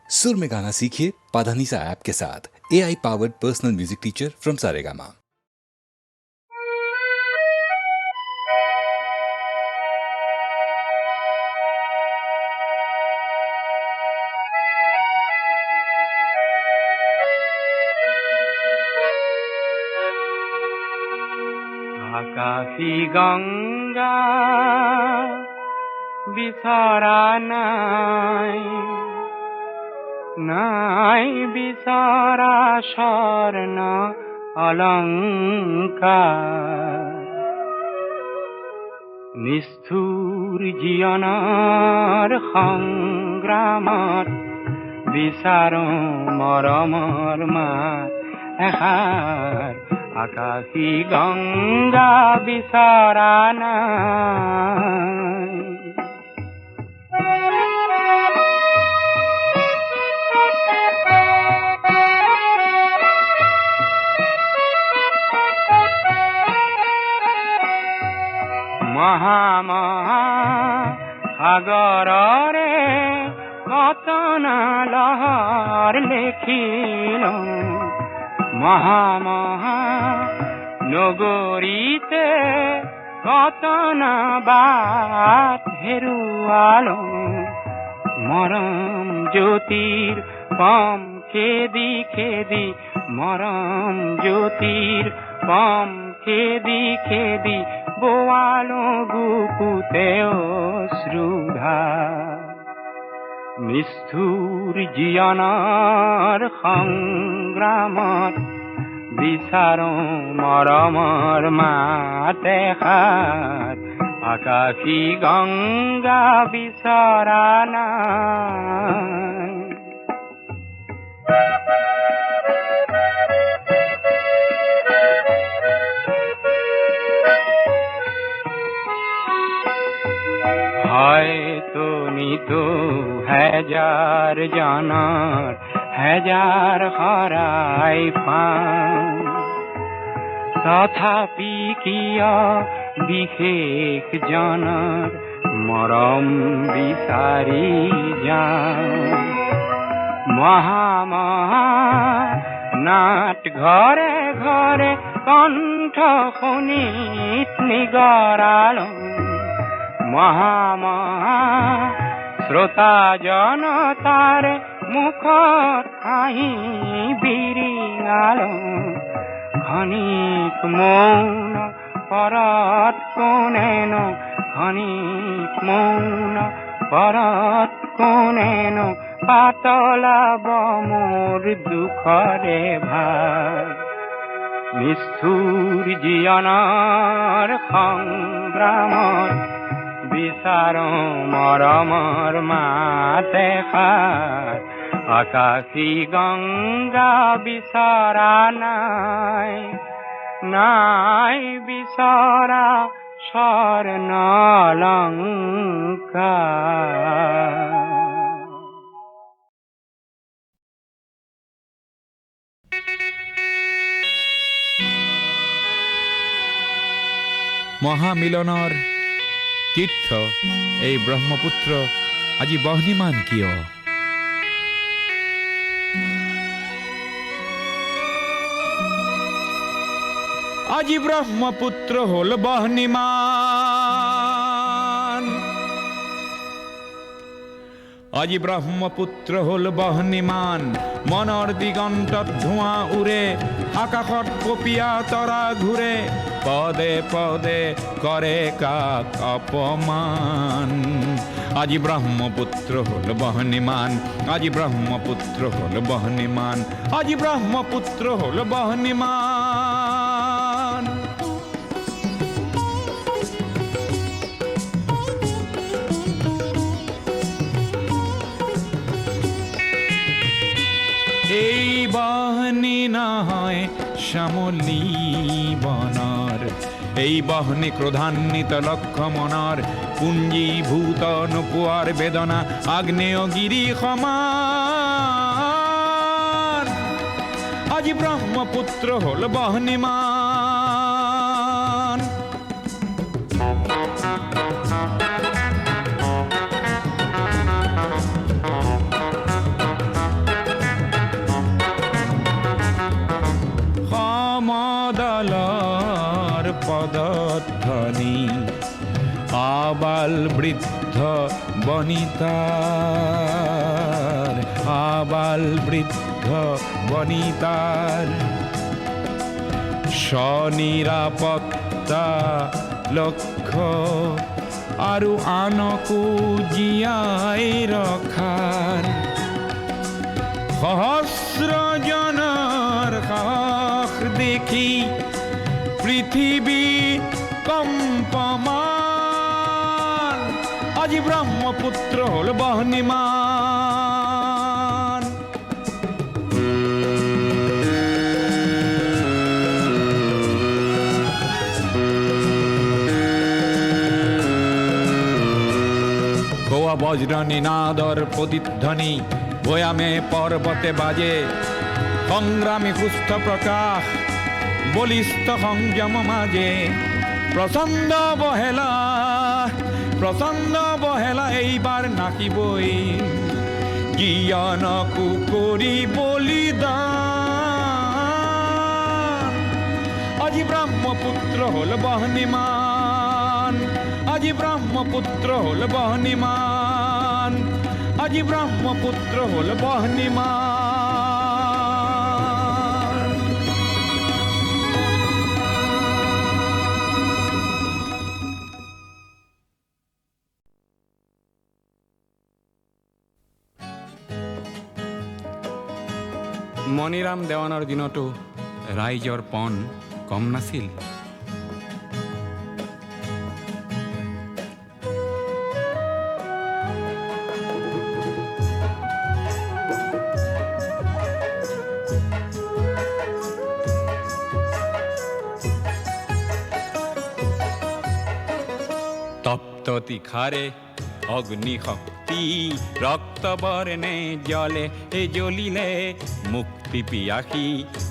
सुर में गाना सीखिए पाधानीसा ऐप के साथ। AI powered personal music teacher from Saregama. আকাশী গঙ্গা বিছরা নাই, নাই বিছরা স্বর্ণ অলঙ্কার। নিষ্ঠুর জীবনৰ সংগ্ৰামত বিচাৰো মৰমৰ মাত এষাৰ। আকাশী গঙ্গা বিছৰা নাই। মহা মহা সাগৰৰে কতনা লহৰ লেখিল, মহা মহা নগৰীতে কতনা বাট হেৰুৱালো। মৰম জ্যোতিৰ পম খেদি খেদি, মৰম জ্যোতিৰ পম খেদি খেদি বোৱালো বুকুতে অশ্ৰুধাৰ। নিষ্ঠুৰ জীৱনৰ সংগ্ৰামত বিচাৰো মৰমৰ মাত এষাৰ। আকাশী গঙ্গা বিছৰা নাই। হয়তো নিতো হাজাৰ জনৰ হাজাৰ হৰাই পাওঁ, তথাপি কিয় বিশেষ জনৰ মৰম বিচাৰি যাওঁ। মহা মহা নাট ঘৰে ঘৰে কণ্ঠ শুনিত নিগৰালো। মহা মহা শ্ৰোতা জনতাৰে মুখত হাঁহি বিৰিঙালো। ক্ষণিক মৌন পৰত কোনেনো, ক্ষণিক মৌন পৰত কোনেনো পাতলাব মোৰ দুখৰে ভাৰ। নিষ্ঠুৰ জীৱনৰ সংগ্ৰামত বিচাৰো মৰমৰ মাত এষাৰ। আকাশী গঙ্গা বিছৰা নাই, নাই বিছৰা স্বৰ্ণ অলংকাৰ। মহামিলনৰ তীৰ্থ এই ব্ৰহ্মপুত্ৰ আজি বহ্নিমান কিয়? আজি ব্ৰহ্মপুত্ৰ হল বহ্নিমান, আজি ব্ৰহ্মপুত্ৰ হল বহ্নিমান। মনৰ দিগন্তত ধোঁৱা উৰে, আকাশত কপীয়া তৰা ঘূৰে, পদে পদে কৰে কাক অপমান। আজি ব্ৰহ্মপুত্ৰ হল বহ্নিমান, আজি ব্ৰহ্মপুত্ৰ হল বহ্নিমান, আজি ব্ৰহ্মপুত্ৰ হল বহ্নিমান। এই বহ্নি নহয় শ্যামলী বনৰ, এই বহ্নি ক্ৰোধান্বিত লক্ষ্য মনৰ, পুঞ্জীভূত নোপোৱাৰ বেদনা আগ্নেয়গিৰি সমান। আজি ব্ৰহ্মপুত্ৰ হল বহ্নিমান। পদধ্বনি আবাল বৃদ্ধ বনিতার আবাল বৃদ্ধ বনিতার স্বনিরাপত্তা লক্ষ্য আৰু আনকো জীয়াই ৰখাৰ সহস্ৰজনৰ সাহস দেখি পৃথিৱী কম্পমান আজি ব্ৰহ্মপুত্ৰ হ'ল বহ্নিমান গোয়া বজ্র নিনাদর প্রতিধ্বনি ভয়ামে পর্বতে বাজে সংগ্রামী সুস্থ প্রকাশ বলিষ্ঠ সংযম মাঝে প্রচণ্ড বহেলা এইবাৰ নাকিবই জ্ঞানকো কৰি বলিদান আজি ব্ৰহ্মপুত্ৰ হ'ল বহ্নিমান আজি ব্ৰহ্মপুত্ৰ হ'ল বহ্নিমান আজি ব্ৰহ্মপুত্ৰ হ'ল বহ্নিমান মণিৰাম দেৱানৰ দিনতো ৰাইজৰ পণ কম নাছিল তপ্ত তীখারে অগ্নিশক্তি রক্তবর্ণে জলে জ্বলিলে মুক্তি পিয়াসী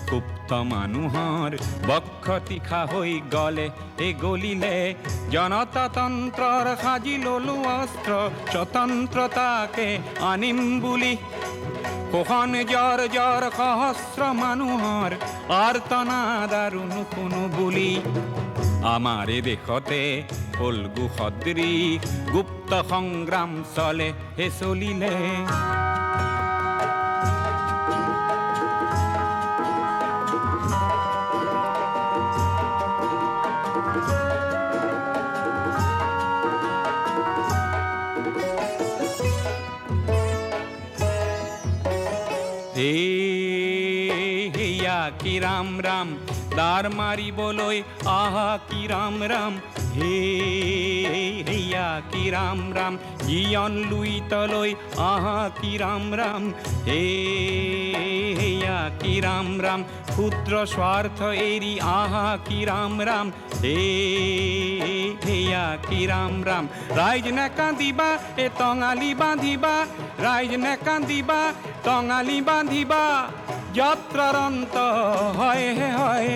সুপ্ত মানুহৰ বক্ষ তীখা হৈ গলে গলিলে জনতাতন্ত্ৰৰ সাজি ললো অস্ত্ৰ স্বতন্ত্ৰতাকে আনিম বুলি কোখন জ্বৰ জ্বৰ সহস্ৰ মানুহৰ আৰ্তনাদ আৰু নুশুনো বুলি আমাৰ দেশতে ফল্গু সদৃশ গুপ্ত সংগ্ৰাম চলে চলিলে হেয়া কি ৰাম ৰাম দাৰ মাৰিবলৈ আহা কি ৰাম ৰাম হেয়া কি ৰাম ৰাম জীয়ন লুইতলৈ আহা কি ৰাম ৰাম হেয়া কি ৰাম ৰাম ক্ষুদ্ৰ স্বাৰ্থ এৰি আহা কি ৰাম ৰাম হেয়া কি ৰাম ৰাম ৰাইজ নেকান্দিবা টঙালি বান্ধিবা ৰাইজ নেকান্দিবা টঙালি বান্ধিবা যাত্ৰাৰ অন্ত হয় হয়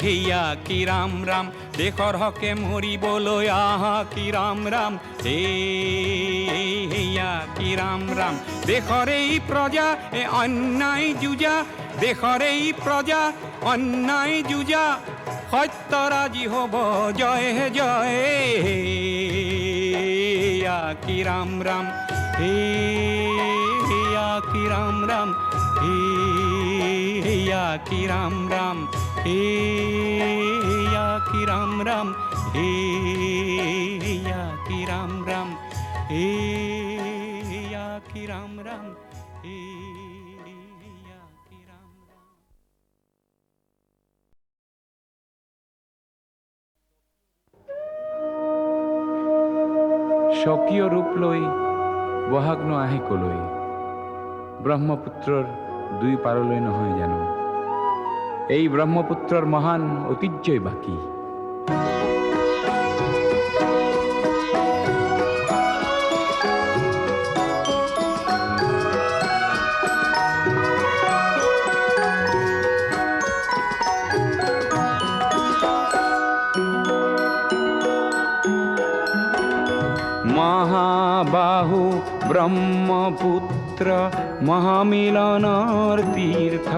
হেয়া কি ৰাম ৰাম দেশৰ হকে মৰিবলৈ আহা কি ৰাম ৰাম হেয়া কি ৰাম ৰাম দেশৰ এই প্ৰজা অন্যায় যুঁজা দেশৰ এই প্ৰজা অন্যায় যুঁজা সত্যৰাজি হ'ব জয় জয় হেয়া কি ৰাম ৰাম হেয়া কি ৰাম ৰাম হেয়া কি ৰাম ৰাম হেয়া কি ৰাম ৰাম হেয়া কি ৰাম ৰাম হেয়া কি ৰাম ৰাম হেয়া কি ৰাম ৰাম স্বকীয় ৰূপ লৈ বহাগনো আহে কলৈ ব্ৰহ্মপুত্ৰৰ দুই পাৰলৈ নহয় জানো এই ব্ৰহ্মপুত্ৰৰ মহান ঐতিহ্যই বাকী মহাবাহু ব্রহ্মপুত্র মহামিলনৰ তীৰ্থ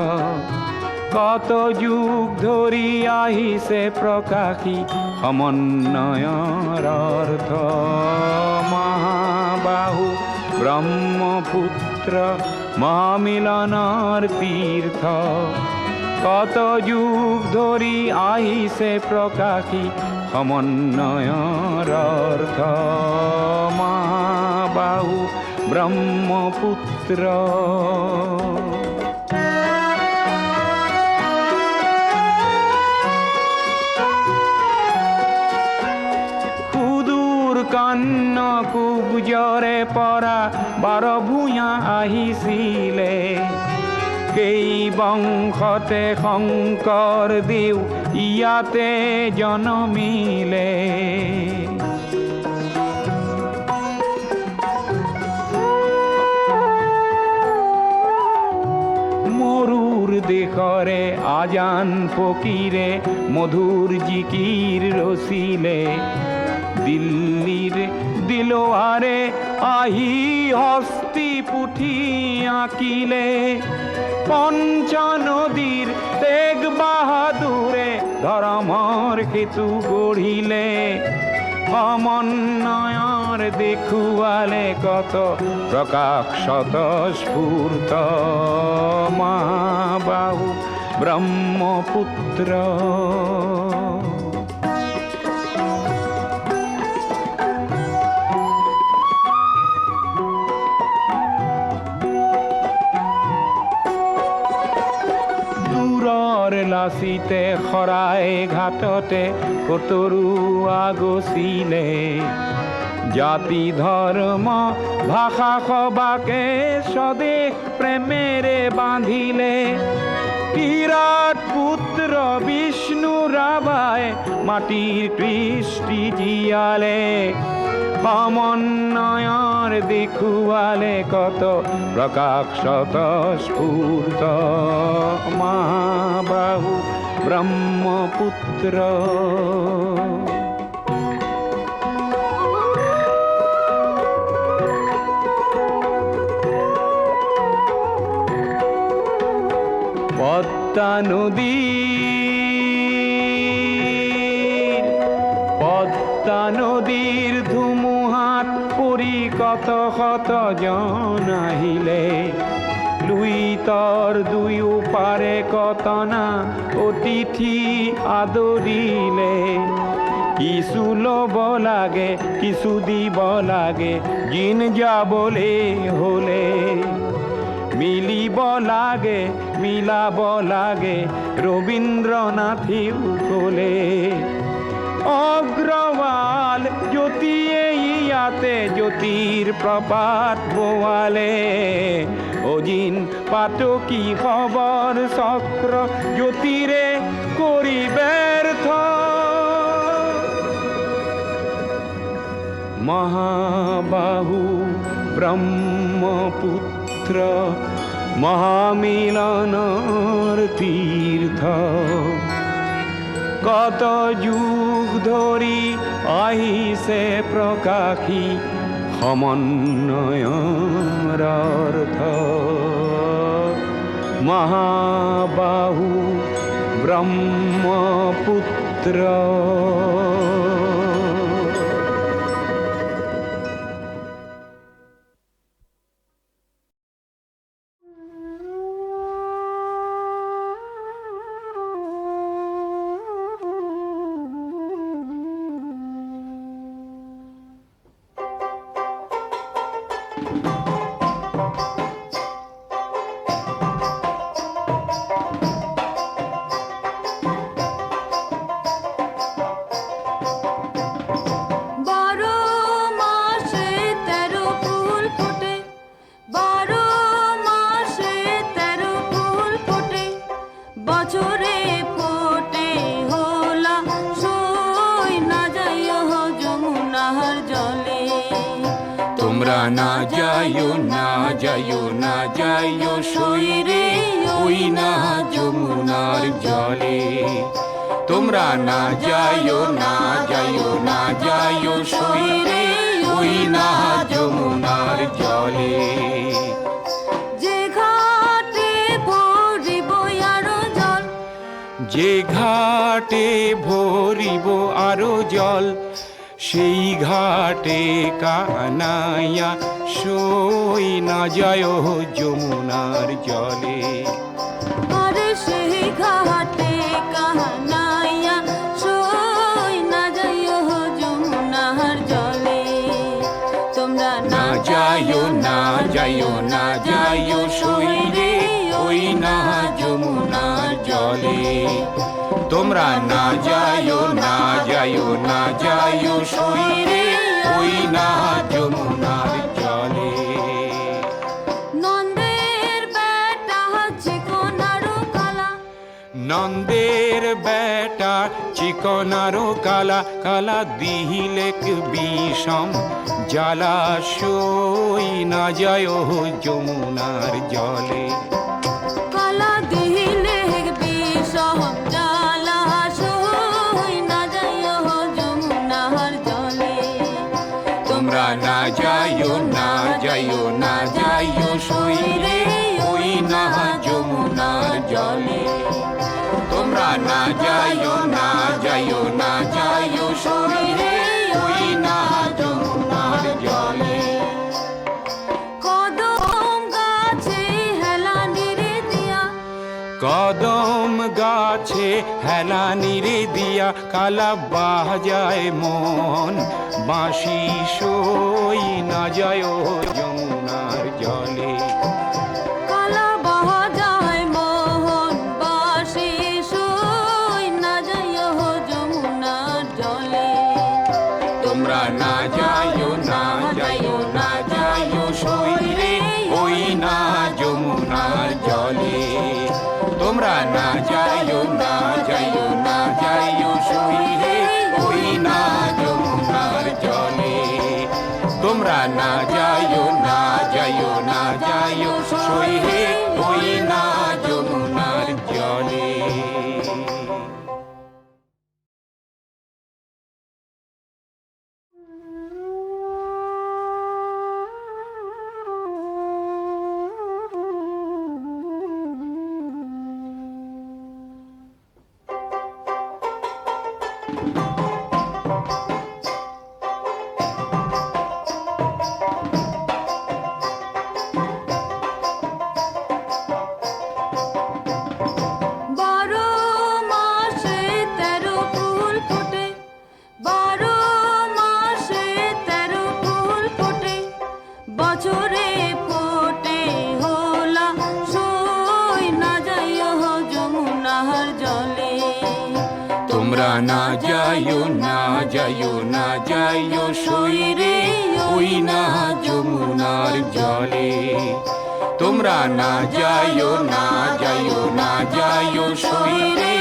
কত যুগ ধৰি আহিছে প্ৰকাশী সমন্বয়ৰ অৰ্থ মহাবাহু ব্ৰহ্মপুত্ৰ মহামিলনৰ তীৰ্থ কত যুগ ধৰি আহিছে প্ৰকাশী সমন্বয়ৰ অৰ্থ মহাবাহু ব্ৰহ্মপুত্ৰ সুদূৰ কন্যকুব্জৰে পৰা বাৰ ভূঞা আহিছিলে কেই বংশতে শংকৰ দেও ইয়াতে জনমিলে মৰুৰ দেশৰে আজান ফকীৰে মধুৰ জিকিৰ ৰচিলে দিল্লীৰ দিলৱাৰে আহি হস্তি পুথি আঁকিলে পঞ্চ নদীৰ তেগ বাহাদুৰে ধৰ্মৰ সেতু গঢ়িলে সমন্বয়ৰ দেখুৱালে কত প্ৰকাশ স্বতঃস্ফূৰ্ত মহাবাহু ব্ৰহ্মপুত্ৰ লাচিতে শৰাই ঘাটতে কতৰুৱা গছিলে জাতি ধৰ্ম ভাষা সবাকে স্বদেশ প্ৰেমেৰে বান্ধিলে বিৰাট পুত্ৰ বিষ্ণু ৰাভাই মাটিৰ কৃষ্টি জীয়ালে সমন্বয়ৰ দেখুৱালে কত প্ৰকাশ স্বতঃস্ফূৰ্ত মহাবাহু ব্ৰহ্মপুত্ৰ পদ্মা নদীৰ ধুমুহাত পৰি কত শত জন আহিলে লুইতৰ দুয়ো পাৰে কতনা অতিথি আদৰিলে কিছু ল'ব লাগে কিছু দিব লাগে জিন যাবলে হলে মিলিব লাগে মিলাব লাগে ৰবীন্দ্ৰনাথেও ক'লে অগ্ৰৱাল জ্যোতিয়ে ইয়াতে জ্যোতিৰ প্ৰপাত বোৱালে অজিন পাতকী খবৰ চক্ৰ জ্যোতিৰে কৰি ব্যৰ্থ মহাবাহু ব্ৰহ্মপুত্ৰ মহামিলনৰ তীৰ্থ কত যুগ ধৰি আহিছে প্ৰকাশী সমন্বয়ৰ অৰ্থ মহাবাহু ব্ৰহ্মপুত্ৰ না যাইও না যাইও না যাইও সইরে ওই না যমুনার জলে তোমরা না যাইও না যাইও না যাইও সইরে ওই না যমুনার জলে। যে ঘাটে ভরিব আরো জল, যে ঘাটে ভরিব আরো জল, সেই ঘাটে কানাইয়া সই না যায় যমুনার জলে। আরে সেই ঘাটে কানাইয়া সই না যাইও যমুনার জলে। তোমরা না যাইও না যাইও না যাইও সই রে ওই না যমুনার জলে। তোমরা না যাইও না যাইও না যাইও সই রে ওই না যমুনার জলে। নন্দের বেটা চিকনারো কালা, নন্দের বেটা চিকনারো কালা, কালা দিহিলেক বিষম জ্বালা সই না যায় যমুনার জলে। কালা দিলে বিষম জ্বালা সই না যাইও যমুনার জলে। তোমরা না যাইও না যাইও না যাইও সই রে ওই না যমুনার জলে। তোমরা না যাইও না যাইও না যাইও সই রে ওই না যমুনার জলে। কদম গাছে হেলা নিরে দিয়া, কদম গাছে হেলা নিরে দিয়া, কালা বাজায় মন বাঁশি সই না যায় যমুনার জলে। কালা বাজায় মোহন বাঁশি সই না যাইও যমুনার জলে। তোমরা না যাইও না যাইও না যাইও সই রে ওই না যমুনার জলে। তোমরা না যাইও না যাইও না যাইও সই রে ওই না যমুনার জলে। তোমরা না যাইও না যাইও না যাইও সই রে ওই না যমুনার জলে। বারো মাসে 13 ফুল ফোটে, 12 মাসে 13 ফুল ফোটে, বছরে ফোটে হোলা সই না যাইও যমুনার জলে। তোমরা না যাইও না যাইও না যাইও সই রে ওই না যমুনার জলে। তোমরা না যাইও না যাইও না যাইও সই রে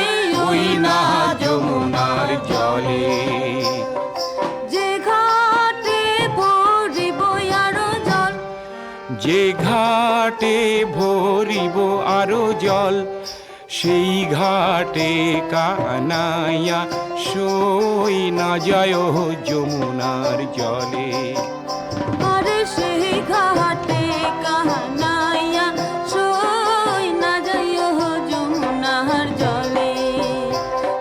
ওই না যমুনার জলে। যে ঘাটে ভরিব আরো জল, যে ঘাটে ভরিব আরো জল, সেই ঘাটে কানাইয়া সই না যায় যমুনার জলে। আরে সেই ঘাটে কানাইয়া সই না যাইও যমুনার জলে।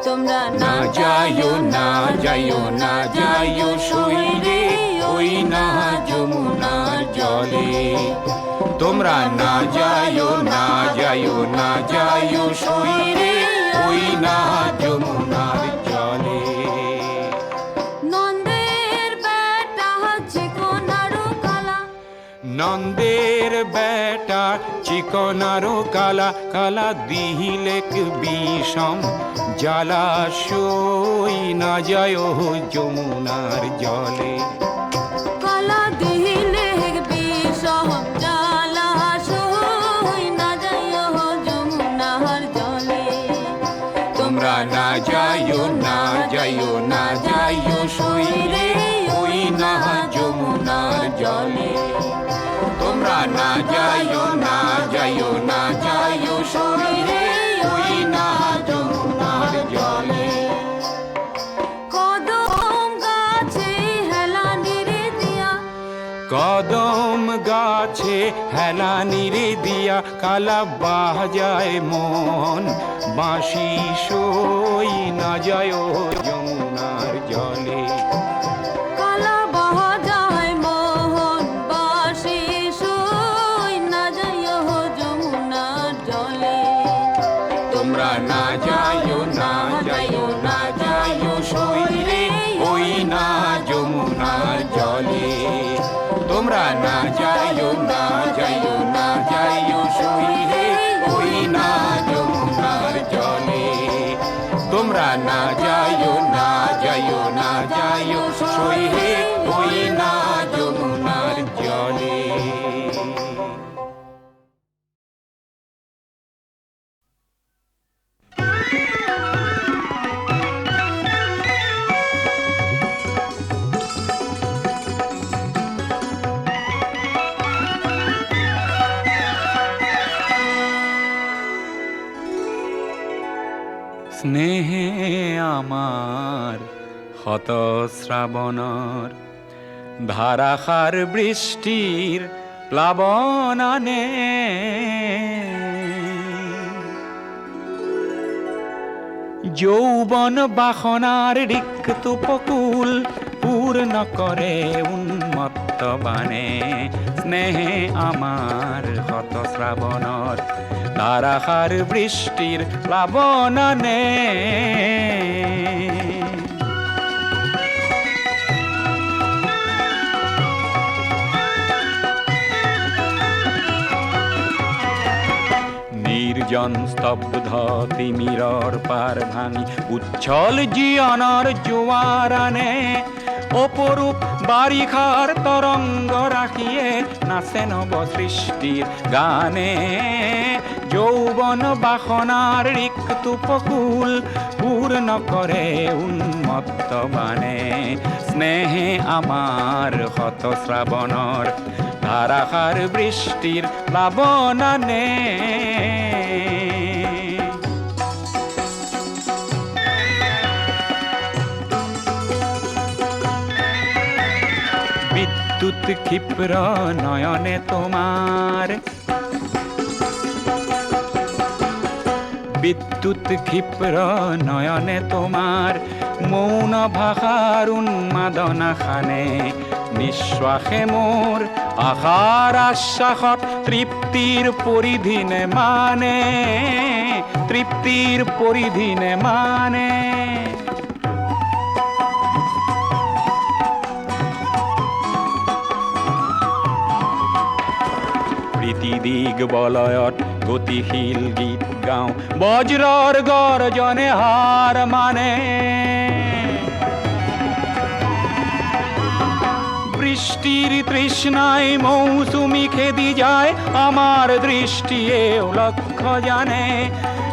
তোমরা না যাইও না যাইও না যাইও সই রে ওই না যমুনার জলে। তোমরা না যাইও না যাইও না যাইও সই রে ওই না যমুনার জলে। নন্দের বেটা চিকনারো কালা, নন্দের বেটা চিকনারো কালা, কালা দিহিলেক বিষম জ্বালা সই না যায় যমুনার জলে। কালা দিলে বিষম জ্বালা সই না যাইও যমুনার জলে। তোমরা না যাইও না যাইও না যাইও সই রে ওই না যমুনার জলে। তোমরা না যাইও না যাইও না যাইও সই রে ওই না যমুনার জলে। কদম গাছে হেলা নিরে দিয়া, কদম গাছে হেলানির দিয়া কালা বাজায় মন, বাঁশি সই না যায় যমুনার জলে। কালা বাজায় মোহন, বাঁশি সই না যায় যমুনার জলে। তোমরা না যাইও না যাইও না যাইও সই রে ওই না যমুনার জলে। তোমরা না যাইও না যাইও না যাইও সই রে ওই না যমুনার জলে। তোমরা না যাইও না যাইও না যাইও সই রে ওই না যমুনার জলে। স্নেহে আমার হত শ্রাবণর, ধারাসার বৃষ্টির প্লাবনানে। যৌবন বাসনার রিক্ত উপকূল পূর্ণ করে উন্মত্ত বানে। স্নেহে আমার হত শ্রাবণর, ধারাসার বৃষ্টির প্লাবনানে। নির্জন স্তব্ধ তিমিরর পার ভাঙি উচ্ছল জীবনের জোয়ারানে। অপরূপ বারিখার তরঙ্গ রাখিয়ে নাচে নব সৃষ্টির গানে। যৌবন বাসনার রিক্ত উপকূল পূর্ণ করে উন্মত্ত বানে। স্নেহে আমার হত শ্রাবণর, ধারাসার বৃষ্টির প্লাবনানে। বিদ্যুৎ ক্ষিপ্র নয়নে তোমার, বিদ্যুৎ ক্ষিপ্র নয়নে তোমার, মৌন ভাষার উন্মাদনা খানে। নিঃশ্বাসে মোর আশার আশ্বাসত তৃপ্তির পরিধিনে মানে, তৃপ্তির পরিধিনে মানে। প্রীতিদিগ বলয়ত গতিশীল গীত গাও, বজ্রর গর্জনে হার মানে। বৃষ্টির তৃষ্ণায় মৌসুমি খেদি যায়, আমার দৃষ্টি এও লক্ষ্য জানে।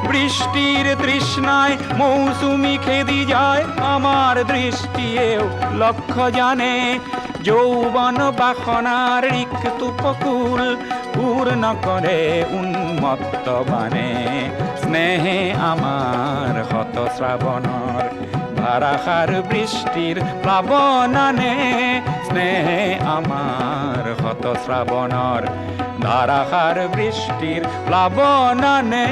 বৃষ্টির তৃষ্ণায় মৌসুমি খেদি যায়, আমার দৃষ্টি এও লক্ষ্য জানে। যৌবন বাসনার রিক্ত উপকূল পূর্ণ করে উন্মত্ত বানে। স্নেহে আমার হত শ্রাবণর, ধারাসার বৃষ্টির প্লাবনানে। স্নেহে আমার হত শ্রাবণর, ধারাসার বৃষ্টির প্লাবনানে।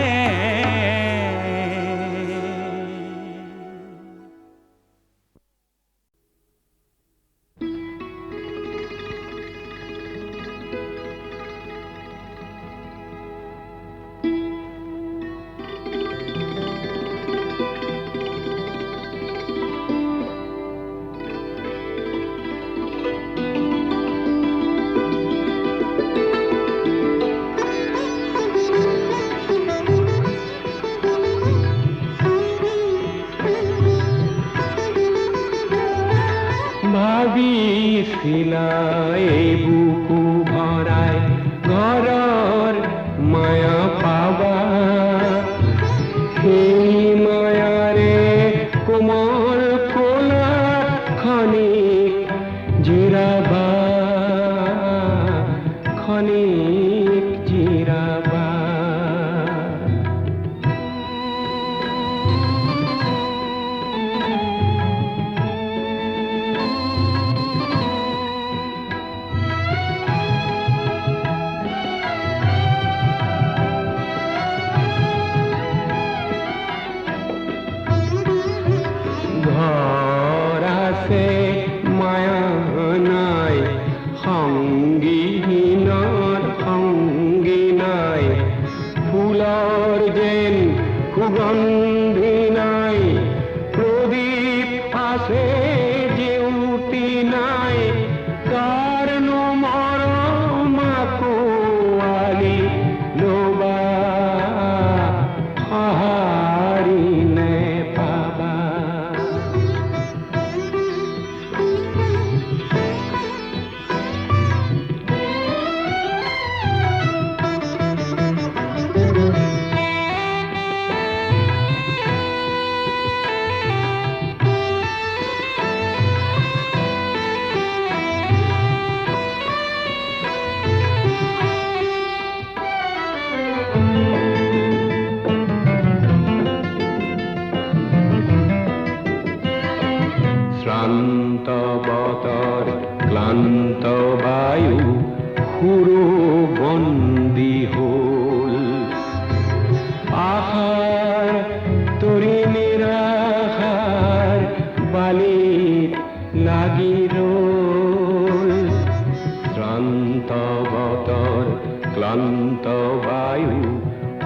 বতৰ ক্লান্ত বায়ু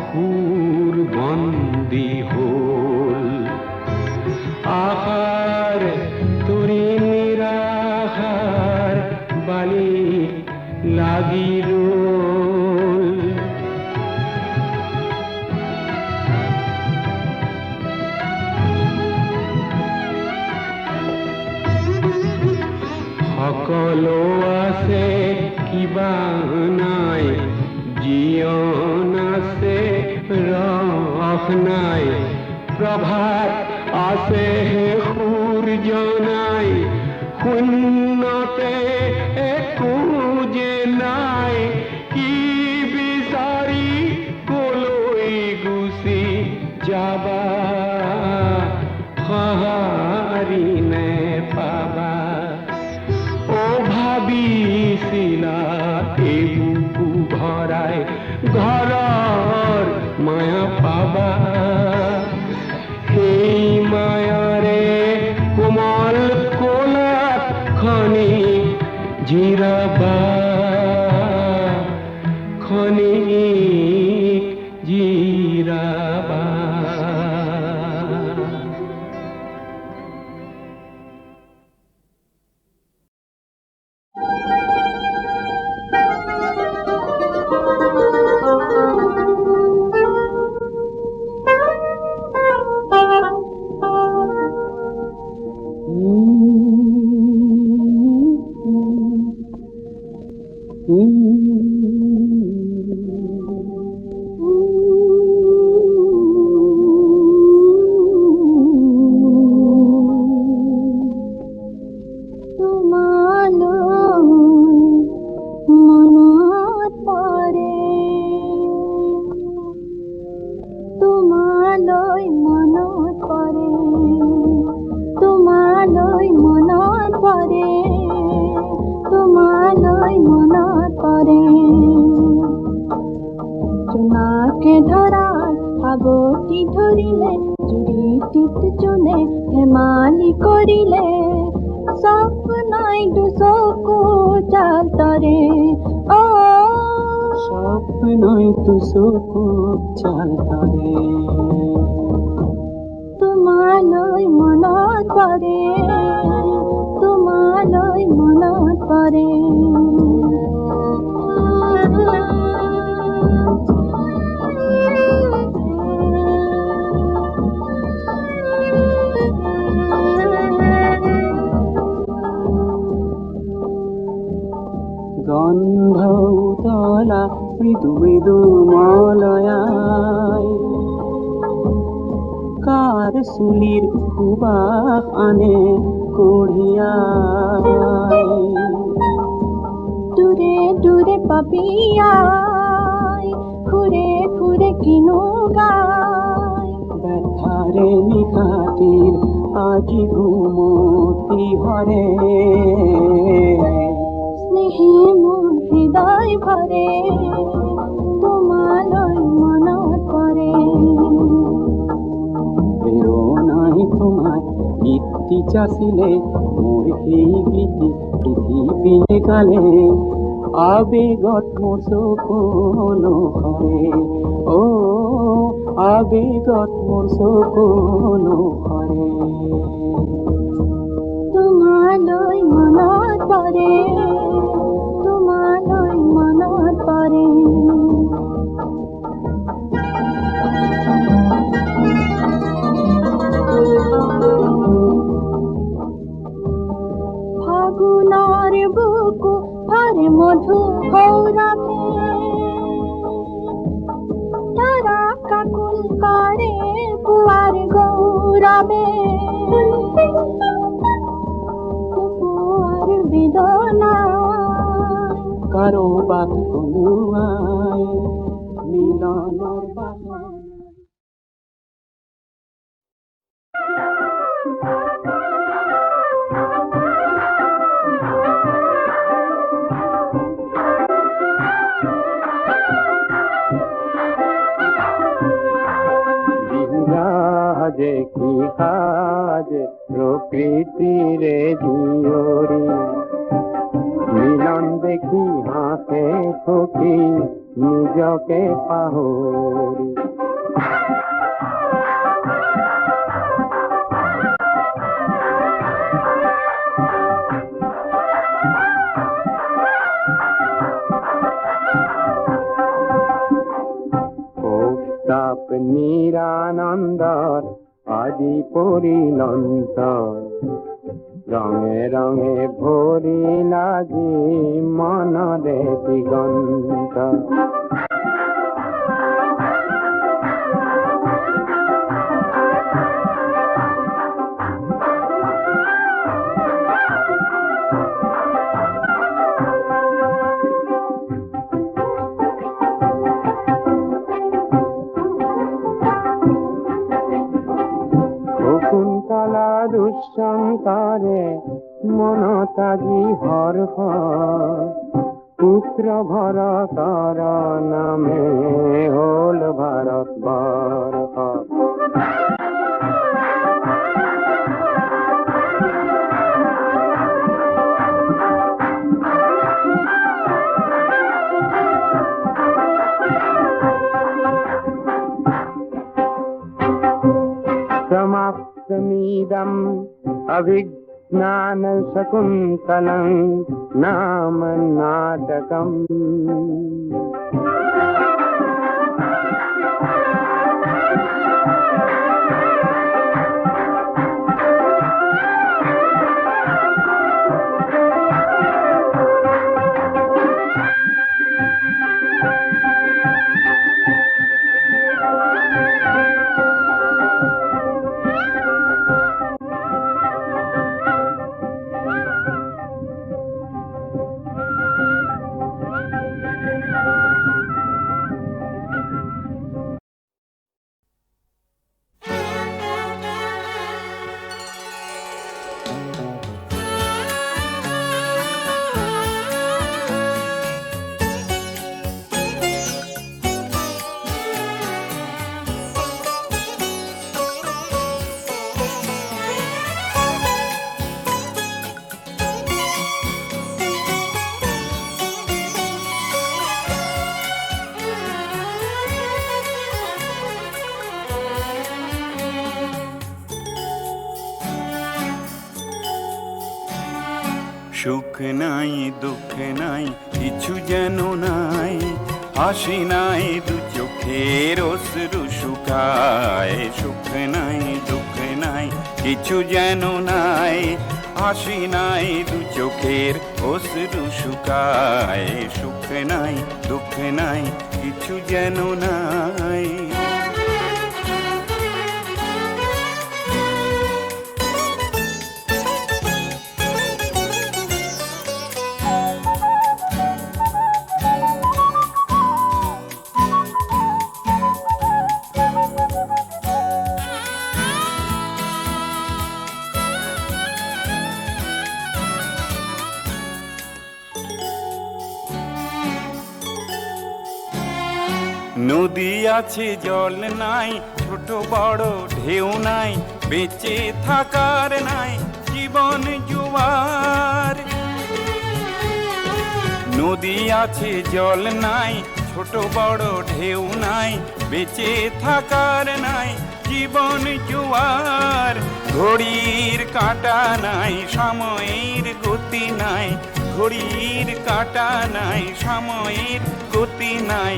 সুৰ বন্দী হ'ল আশাৰ তুৰি নিৰাশাৰ বালি লাগিল সকলো আছে কিবা নাই জীৱন আছে ৰস নাই প্ৰভাত আছে সূৰ্য নাই শূন্যতে একো যে নাই কি বিচাৰি কলৈ গুচি যাবা সঁহাৰি নেপাবা ভাবিছিলা এই বুকু ভৰাই ঘৰৰ মায়া পাবা সেই মায়াৰে কোমল কোলাত খনি জিৰাবা খনি জিৰাবা তোমালৈ মনত পৰে তোমালৈ মনত পৰে গন্ধ উতলা মৃদু মৃদু মলয়াই কাৰ চুলিৰ সুবাস আনে কঢ়িয়াই দূৰে দূৰে পাপিয়াই ঘূৰে ঘূৰে কিনো গাই ব্যথাৰে নিশাটিৰ আজি ঘুমতি হৰে স্নেহে মোৰ হৃদয় ভৰে তোমালৈ মনত পৰে প্ৰেৰণাই তোমাৰ গীতটি যাচিলে মোৰ সেই গীতি পৃথিৱীয়ে গালে আবেগত মোৰ চকুলো সৰে আবেগত মোৰ চকুলো সৰে তোমালৈ মনত পৰে তোমালৈ মনত পৰে ফাগুনৰ বুকু ভৰে মধু সৌৰভে তাৰা কাকুল কৰে পুৱাৰ গৌৰৱে পুৱাৰ বেদনা কাৰোবাক কলোৱাই মিলনৰ বাসনা সাজে কি সাজে প্রকৃতিরে জিয়রি মিলন দেখি বিহাসে সখী নিজকে পাহৰি তাপ নিৰানন্দৰ আদি পৰিলন্ত ৰঙে ৰঙে ভৰিলা যি মনৰে দিগন্ত শকুন্তলা দুঃসংকারে মনতাজি হর্ষ পুত্র ভরতৰ নামে হল ভাৰতবৰ্ষ समाप्तमिदम् अभिज्ञान शकुन्तलं नाम नाटकम् সুখ নাই দুঃখ নাই কিছু যেন নাই হাসি নাই দু চোখের অশ্রু শুকায় সুখ নাই দুঃখ নাই কিছু যেন নাই হাসি নাই দু চোখের অশ্রু শুকায় সুখ নাই দুঃখ নাই কিছু যেন নাই নদী আছে জল নাই ছোট বড় ঢেউ নাই বেঁচে থাকার নাই জীবন জোয়ার নদী আছে জল নাই ছোট বড় ঢেউ নাই বেঁচে থাকার নাই জীবন জোয়ার ঘড়ির কাঁটা নাই সময়ের গতি নাই ঘড়ির কাঁটা নাই সময়ের গতি নাই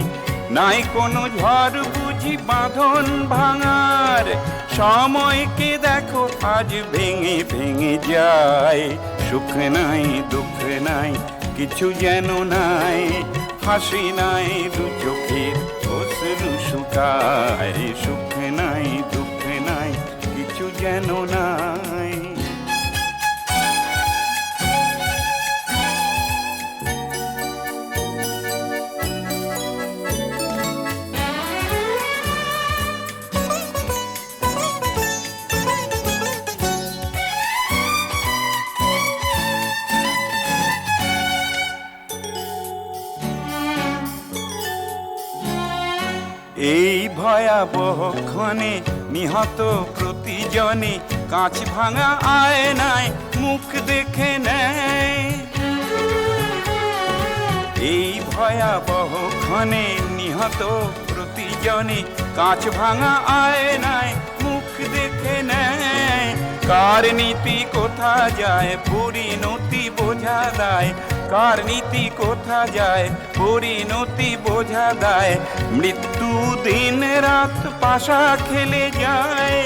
নাই কোনো ঝড় বুঝি বাঁধন ভাঙার সময়কে দেখো আজ ভেঙে ভেঙে যায় সুখ নাই দুঃখ নাই কিছু যেন নাই হাসি নাই দু চোখের অশ্রু শুকায় সুখ নাই দুঃখ নাই কিছু যেন নাই এই ভয়াবহ ক্ষণে নিহত প্রতিজনে কাঁচ ভাঙা আয়নায় মুখ দেখে নেয় এই ভয়াবহ ক্ষণে নিহত প্রতিজনে কাঁচ ভাঙা আয়নায় মুখ দেখে নেয়। কার নীতি কোথা যায় পরিণতি বোঝা দেয়, কার নীতি কোথা যায় পরিণতি বোঝা দেয়। মৃত্যু দিন রাত পাশা খেলে যায়,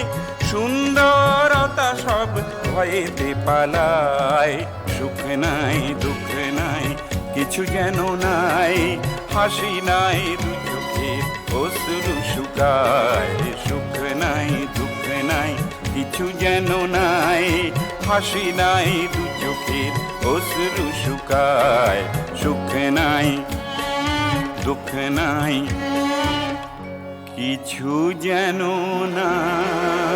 সুন্দরতা সব ভয়েতে পালায়। সুখ নাই দুঃখ নাই কিছু যেন নাই, হাসি নাই দু চোখের অশ্রু শুকায়। সুখ নাই দুঃখ নাই কিছু যেন নাই, হাসি নাই দু চোখের অশ্রু শুকায়। সুখ নাই দুঃখ নাই কিছু যেন নাই।